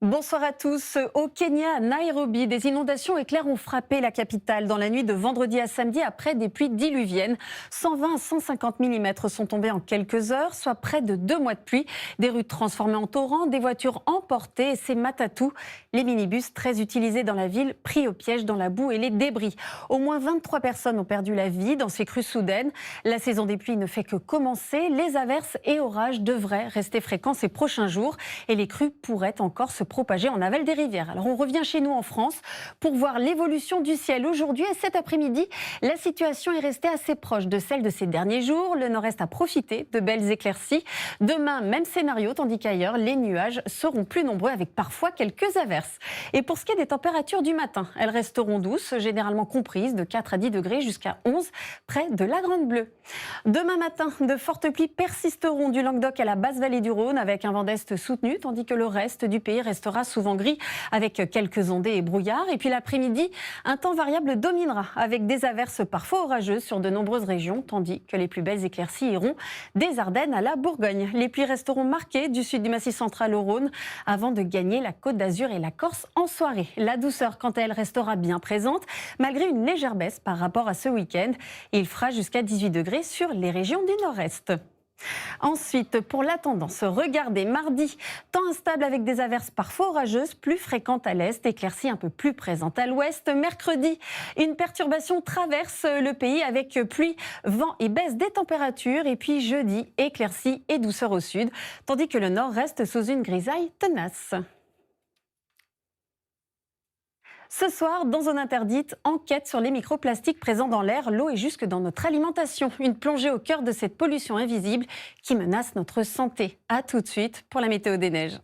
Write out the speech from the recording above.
Bonsoir à tous. Au Kenya, à Nairobi, des inondations éclairs ont frappé la capitale dans la nuit de vendredi à samedi après des pluies diluviennes. 120 à 150 mm sont tombés en quelques heures, soit près de 2 mois de pluie. Des rues transformées en torrents, des voitures emportées et ces matatous, les minibus très utilisés dans la ville, pris au piège dans la boue et les débris. Au moins 23 personnes ont perdu la vie dans ces crues soudaines. La saison des pluies ne fait que commencer. Les averses et orages devraient rester fréquents ces prochains jours et les crues pourraient encore se propager en aval des rivières. Alors on revient chez nous en France pour voir l'évolution du ciel aujourd'hui et cet après-midi. La situation est restée assez proche de celle de ces derniers jours. Le nord-est a profité de belles éclaircies. Demain, même scénario, tandis qu'ailleurs, les nuages seront plus nombreux avec parfois quelques averses. Et pour ce qui est des températures du matin, elles resteront douces, généralement comprises de 4 à 10 degrés jusqu'à 11 près de la Grande Bleue. Demain matin, de fortes pluies persisteront du Languedoc à la basse vallée du Rhône avec un vent d'est soutenu, tandis que le reste du pays restera souvent gris avec quelques ondées et brouillards. Et puis l'après-midi, un temps variable dominera avec des averses parfois orageuses sur de nombreuses régions, tandis que les plus belles éclaircies iront des Ardennes à la Bourgogne. Les pluies resteront marquées du sud du Massif central au Rhône avant de gagner la Côte d'Azur et la Corse en soirée. La douceur, quant à elle, restera bien présente malgré une légère baisse par rapport à ce week-end. Il fera jusqu'à 18 degrés sur les régions du nord-est. Ensuite, pour la tendance, regardez, mardi, temps instable avec des averses parfois orageuses, plus fréquentes à l'est, éclaircies un peu plus présentes à l'ouest. Mercredi, une perturbation traverse le pays avec pluie, vent et baisse des températures. Et puis jeudi, éclaircies et douceur au sud, tandis que le nord reste sous une grisaille tenace. Ce soir, dans Zone Interdite, enquête sur les microplastiques présents dans l'air, l'eau et jusque dans notre alimentation. Une plongée au cœur de cette pollution invisible qui menace notre santé. A tout de suite pour la météo des neiges.